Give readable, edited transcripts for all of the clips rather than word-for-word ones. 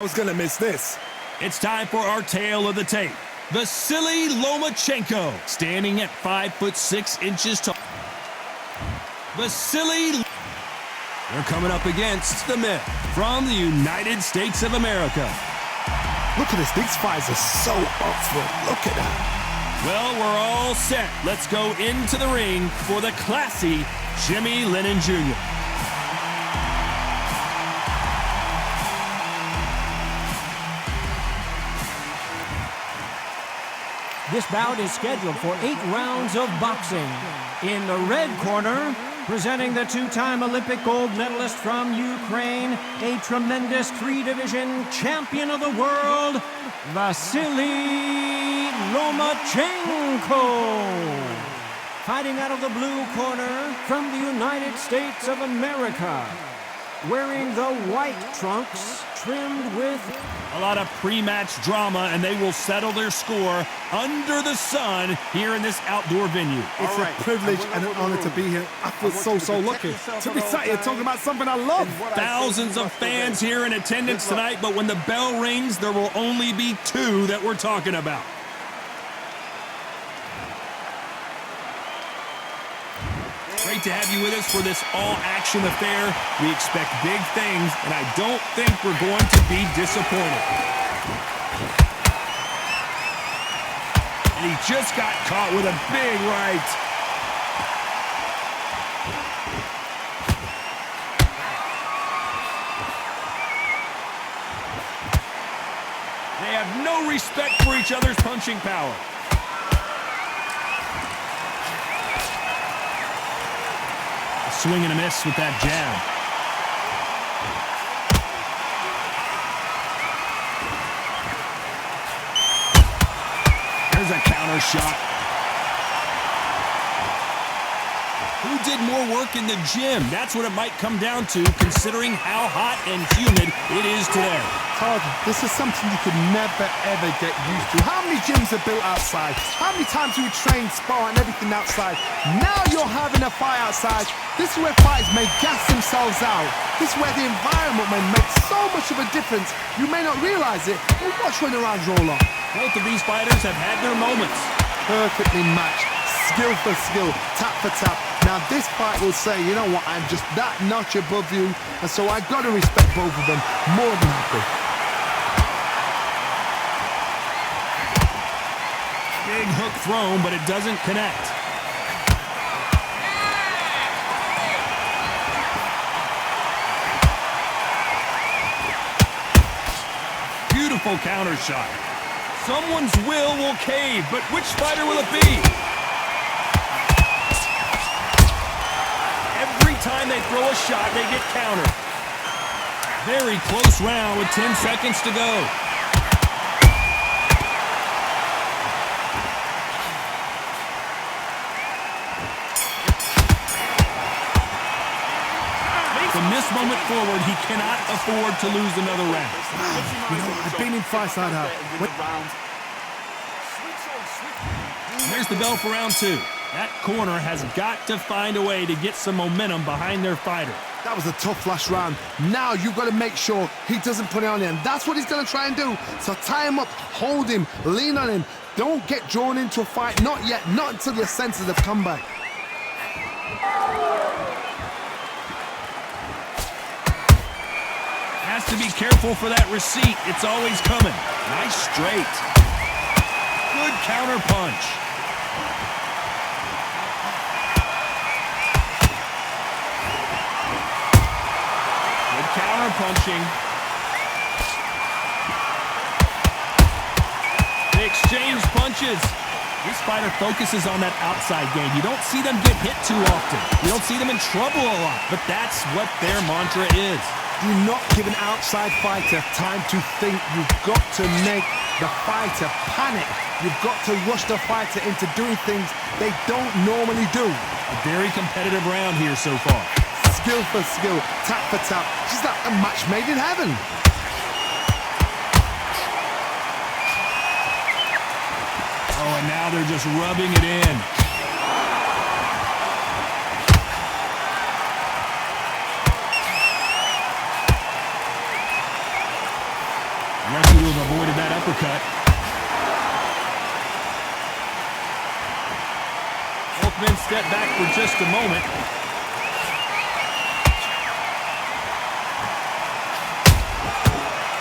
I was gonna miss this. It's time for our tale of the tape. The silly Lomachenko, standing at 5'6" tall. The silly... They're coming up against the myth from the United States of America. Look at this. These fighters are so up for it. Look at that. Well, we're all set. Let's go into the ring for the classy Jimmy Lennon Jr. This bout is scheduled for 8 rounds of boxing. In the red corner, presenting the two-time Olympic gold medalist from Ukraine, a tremendous 3-division champion of the world, Vasily Lomachenko. Fighting out of the blue corner from the United States of America, wearing the white trunks trimmed with a lot of pre-match drama, and they will settle their score under the sun here in this outdoor venue. It's a privilege and an honor to be here. I feel so lucky to be sat here talking about something I love. Thousands of fans here in attendance tonight, but when the bell rings, there will only be 2 that we're talking about. Great to have you with us for this all-action affair. We expect big things, and I don't think we're going to be disappointed. And he just got caught with a big right. They have no respect for each other's punching power. Swing and a miss with that jab. There's a counter shot. Who did more work in the gym? That's what it might come down to, considering how hot and humid it is today. Todd, this is something you could never, ever get used to. How many gyms are built outside? How many times do we train, spar, and everything outside? Now you're having a fight outside. This is where fighters may gas themselves out. This is where the environment may make so much of a difference. You may not realize it, but watch when the rounds roll on. Both of these fighters have had their moments. Perfectly matched, skill for skill, tap for tap. Now this fight will say, you know what, I'm just that notch above you, and so I've got to respect both of them more than happy. Big hook thrown, but it doesn't connect. Beautiful counter shot. Someone's will cave, but which fighter will it be? Every time they throw a shot, they get countered. Very close round with 10 seconds to go. From this moment forward, he cannot afford to lose another round. You know, I've been in fights like that. And there's the bell for round 2. That corner has got to find a way to get some momentum behind their fighter. That was a tough last round. Now you've got to make sure he doesn't put it on him. That's what he's going to try and do. So tie him up, hold him, lean on him. Don't get drawn into a fight. Not yet. Not until your senses have come back. Has to be careful for that receipt. It's always coming. Nice straight. Good counter punch. Good counter punching. They exchange punches. This fighter focuses on that outside game. You don't see them get hit too often. You don't see them in trouble a lot, but that's what their mantra is. Do not give an outside fighter time to think. You've got to make the fighter panic. You've got to rush the fighter into doing things they don't normally do. A very competitive round here so far. Skill for skill, tap for tap. Just like a match made in heaven. Oh, and now they're just rubbing it in. Lucky to have avoided that uppercut. Both men step back for just a moment.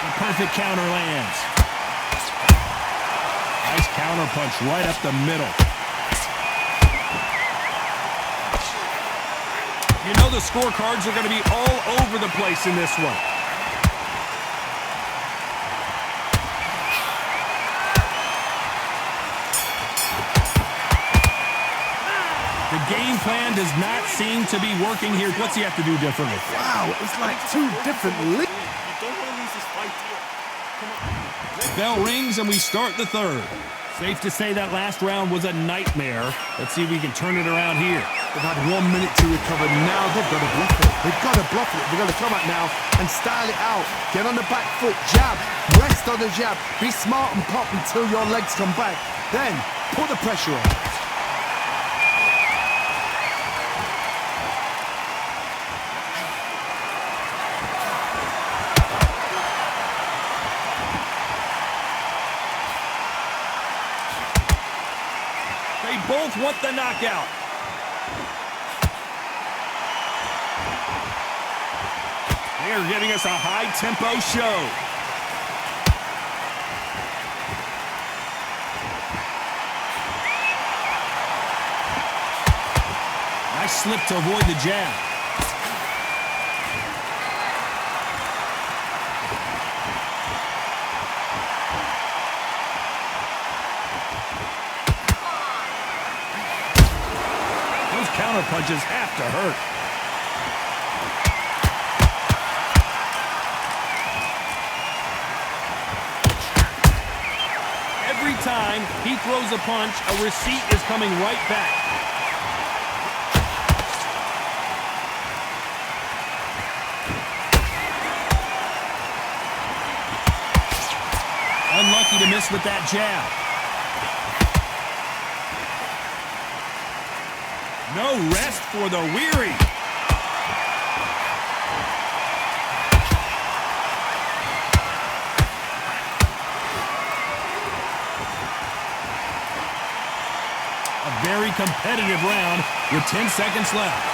The perfect counter lands. Nice counter punch right up the middle. You know the scorecards are going to be all over the place in this one. The game plan does not seem to be working here. What's he have to do differently? Wow, it's like two different leagues. Bell rings and we start the third. Safe to say that last round was a nightmare. Let's see if we can turn it around here. They've had 1 minute to recover. Now they've got to bluff it. They've got to bluff it. They've got to come out now and style it out. Get on the back foot, jab, rest on the jab. Be smart and pop until your legs come back. Then put the pressure on. They both want the knockout. They are giving us a high-tempo show. Nice slip to avoid the jab. Counter punches have to hurt. Every time he throws a punch, a receipt is coming right back. Unlucky to miss with that jab. No rest for the weary. A very competitive round with 10 seconds left.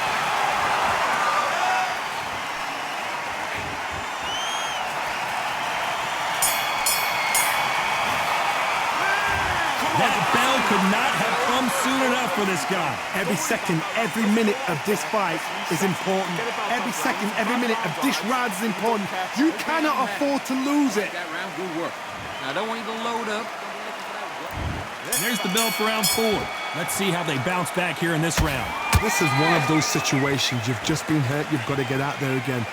That bell could not have come soon enough for this guy. Every second, every minute of this fight is important. Every second, every minute of this round is important. You cannot afford to lose it. That round, good work. Now, I don't want you to load up. There's the bell for round 4. Let's see how they bounce back here in this round. This is one of those situations. You've just been hurt. You've got to get out there again.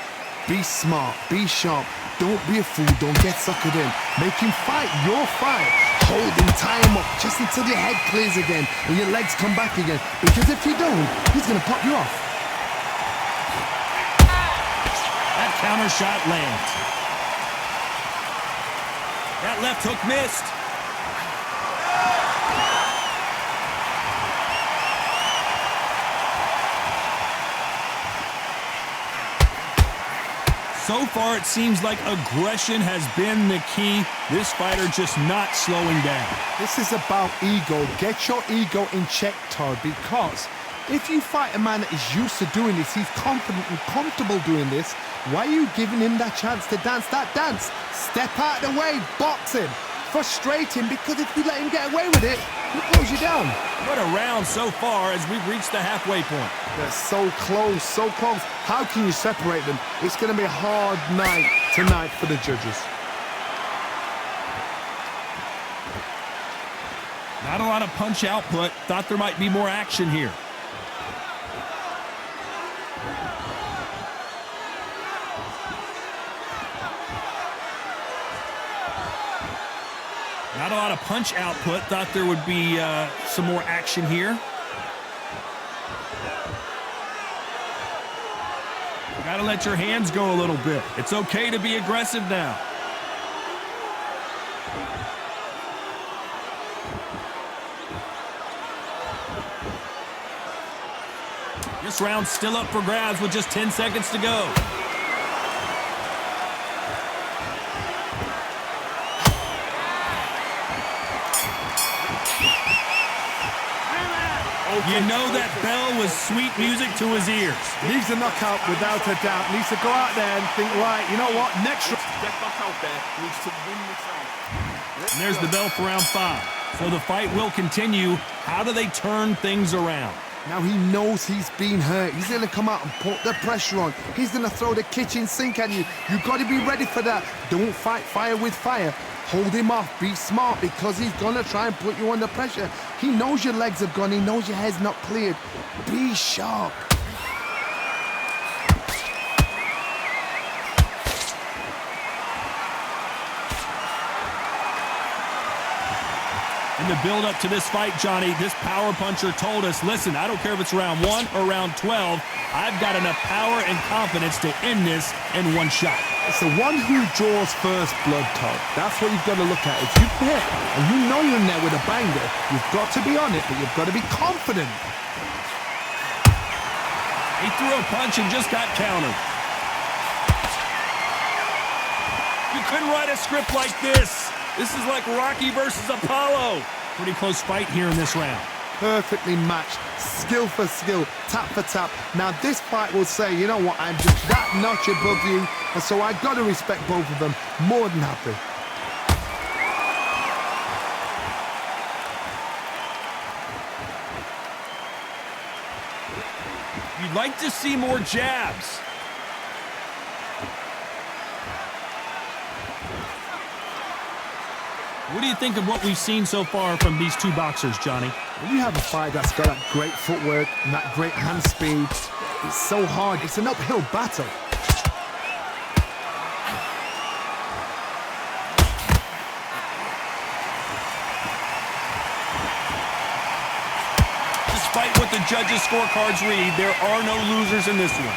Be smart. Be sharp. Don't be a fool. Don't get suckered in. Make him fight your fight. Hold him, tie him up, just until your head clears again and your legs come back again. Because if you don't, he's going to pop you off. That counter shot lands. That left hook missed. So far, it seems like aggression has been the key. This fighter just not slowing down. This is about ego. Get your ego in check, Todd, because if you fight a man that is used to doing this, he's confident and comfortable doing this, why are you giving him that chance to dance that dance? Step out of the way, box him, frustrate him, because if you let him get away with it, he'll close you down. What a round so far as we've reached the halfway point. They're so close, so close. How can you separate them? It's going to be a hard night tonight for the judges. Not a lot of punch output. Thought there might be more action here. Not a lot of punch output. Thought there would be some more action here. You gotta let your hands go a little bit. It's okay to be aggressive now. This round's still up for grabs with just 10 seconds to go. You know that bell was sweet music to his ears. Needs a knockout without a doubt. Needs to go out there and think, right, you know what, next round. Get back out there. Needs to win this round. And there's the bell for round 5. So the fight will continue. How do they turn things around? Now he knows he's been hurt. He's going to come out and put the pressure on. He's going to throw the kitchen sink at you. You've got to be ready for that. Don't fight fire with fire. Hold him off. Be smart because he's going to try and put you under pressure. He knows your legs have gone. He knows your head's not cleared. Be sharp. In the build-up to this fight, Johnny, this power puncher told us, listen, I don't care if it's round 1 or round 12, I've got enough power and confidence to end this in one shot. It's the one who draws first blood, Todd. That's what you've got to look at. If you hit and you know you're in there with a banger, you've got to be on it, but you've got to be confident. He threw a punch and just got countered. You couldn't write a script like this. This is like Rocky versus Apollo. Pretty close fight here in this round. Perfectly matched, skill for skill, tap for tap. Now this fight will say, you know what, I'm just that notch above you, and so I got to respect both of them. More than happy. You'd like to see more jabs. What do you think of what we've seen so far from these two boxers, Johnny? When you have a fight that's got that great footwork and that great hand speed, it's so hard. It's an uphill battle. Despite what the judges' scorecards read, there are no losers in this one.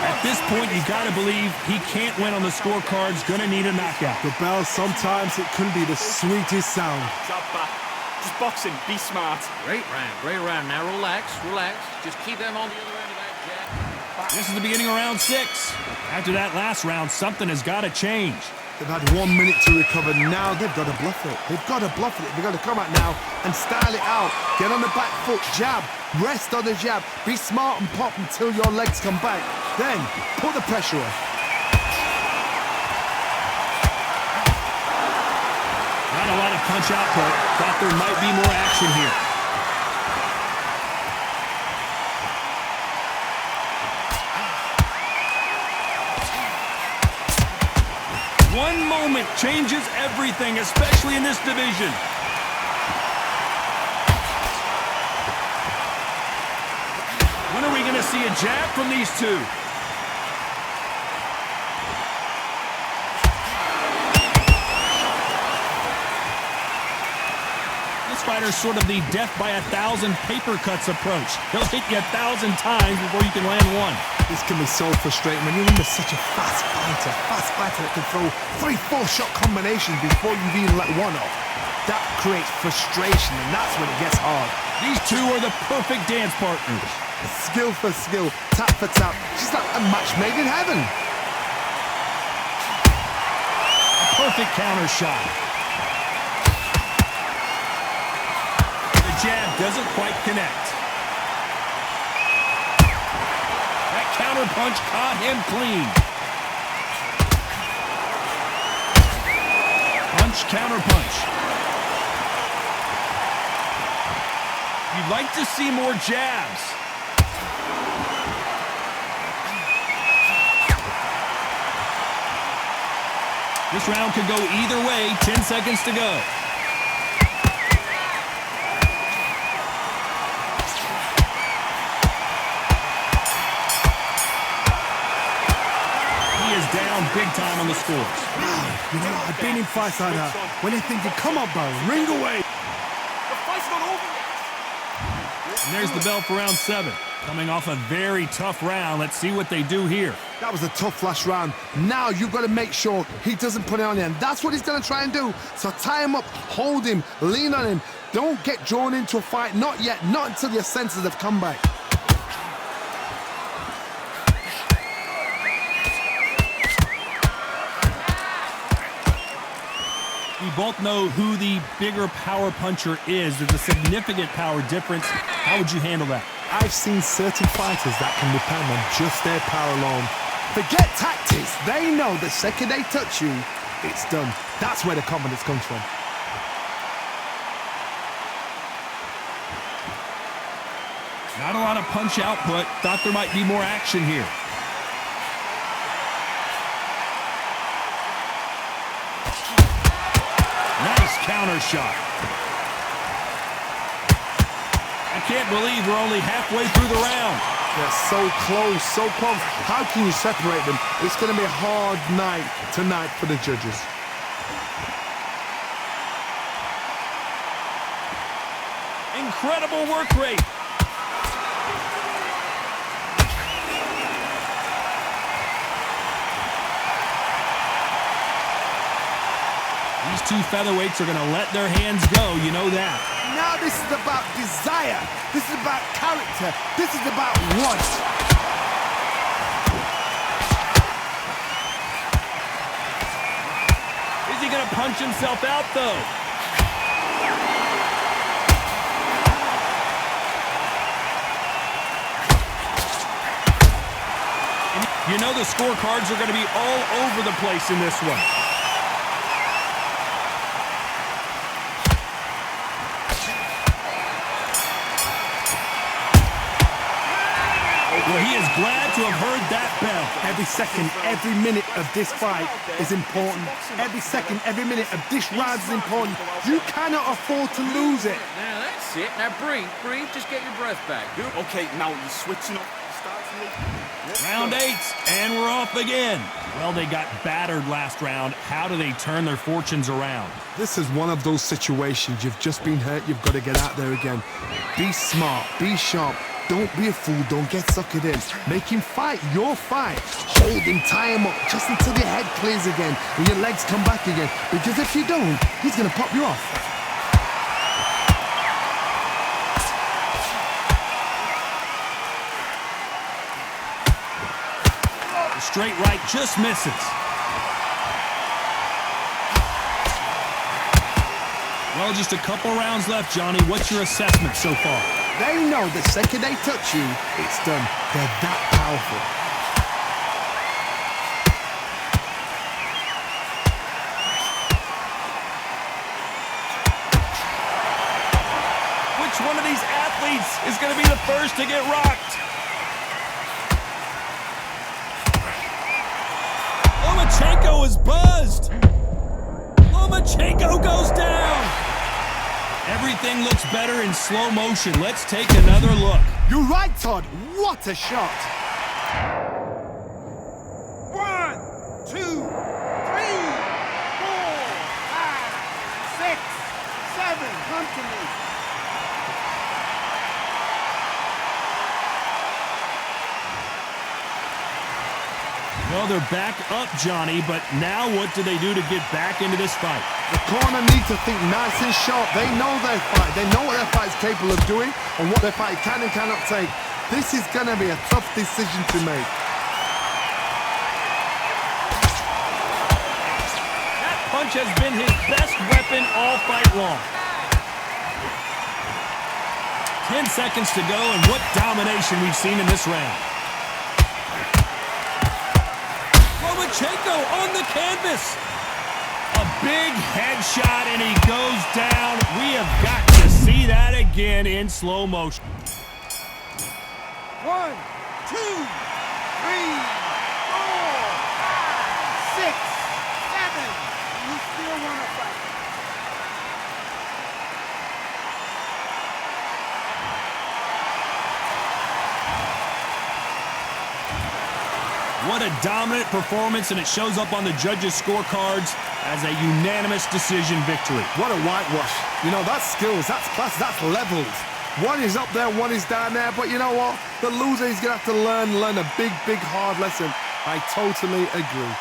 At this point, you got to believe he can't win on the scorecards. Going to need a knockout. The bell, sometimes it can be the sweetest sound. Drop back. Just boxing. Be smart. Great round, great round. Now relax, relax. Just keep them on the other end of that jab. This is the beginning of round 6. After that last round, something has got to change. They've had 1 minute to recover. Now they've got to bluff it. They've got to bluff it. They've got to come out now and style it out. Get on the back foot, jab, rest on the jab. Be smart and pop until your legs come back. Then put the pressure on. Not a lot of punch output. Thought there might be more action here. One moment changes everything, especially in this division. When are we going to see a jab from these two? This fighter's sort of the death by 1,000 paper cuts approach. He'll hit you 1,000 times before you can land one. This can be so frustrating when you're under such a fast fighter that can throw 3-4 shot combinations before you've even let one off. That creates frustration, and that's when it gets hard. These two are the perfect dance partners. Skill for skill, tap for tap. She's like a match made in heaven. A perfect counter shot. The jab doesn't quite connect. That counter punch caught him clean. Punch, counter punch. You'd like to see more jabs. This round could go either way. 10 seconds to go. He is down big time on the scores. You know, I've been in fights like that. When they think, come on, bro, ring away. The fight's not over yet. And there's the bell for round 7. Coming off a very tough round. Let's see what they do here. That was a tough last round. Now you've got to make sure he doesn't put it on you. And that's what he's going to try and do. So tie him up, hold him, lean on him. Don't get drawn into a fight. Not yet. Not until your senses have come back. both know who the bigger power puncher is. There's a significant power difference. How would you handle that? I've seen certain fighters that can depend on just their power alone. Forget tactics. They know the second they touch you, it's done. That's where the confidence comes from. Not a lot of punch output. Thought there might be more action here. Nice counter shot. I can't believe we're only halfway through the round. They're so close, so close. How can you separate them? It's going to be a hard night tonight for the judges. Incredible work rate. These two featherweights are going to let their hands go, you know that. Now this is about desire. This is about character. This is about want. Is he going to punch himself out, though? You know the scorecards are going to be all over the place in this one. Well, he is glad to have heard that bell. Every second, every minute of this fight is important. Every second, every minute of this round is important. You cannot afford to lose it. Now that's it. Now breathe, breathe. Just get your breath back. Good. Okay, now you're switching up. Round 8, and we're off again. Well, they got battered last round. How do they turn their fortunes around? This is one of those situations. You've just been hurt. You've got to get out there again. Be smart. Be sharp. Don't be a fool. Don't get suckered in. Make him fight your fight. Hold him, tie him up, just until your head clears again and your legs come back again. Because if you don't, he's going to pop you off. The straight right just misses. Well, just a couple rounds left, Johnny. What's your assessment so far? They know the second they touch you, it's done. They're that powerful. Which one of these athletes is going to be the first to get rocked? Lomachenko is buzzed. Lomachenko goes down. Everything looks better in slow motion. Let's take another look. You're right, Todd. What a shot. 1, 2, 3, 4, 5, 6, 7. Come to me. Well, they're back up, Johnny, but now what do they do to get back into this fight? The corner needs to think nice and sharp. They know their fight. They know what their fight is capable of doing and what their fight can and cannot take. This is going to be a tough decision to make. That punch has been his best weapon all fight long. 10 seconds to go, and what domination we've seen in this round. Lomachenko on the canvas. A big headshot, and he goes down. We have got to see that again in slow motion. 1, 2, 3, 4, 5, 6, 7. You still want to fight? What a dominant performance, and it shows up on the judges' scorecards as a unanimous decision victory. What a whitewash. You know, that's skills, that's class, that's levels. One is up there, one is down there, but you know what? The loser is going to have to learn a big, hard lesson. I totally agree.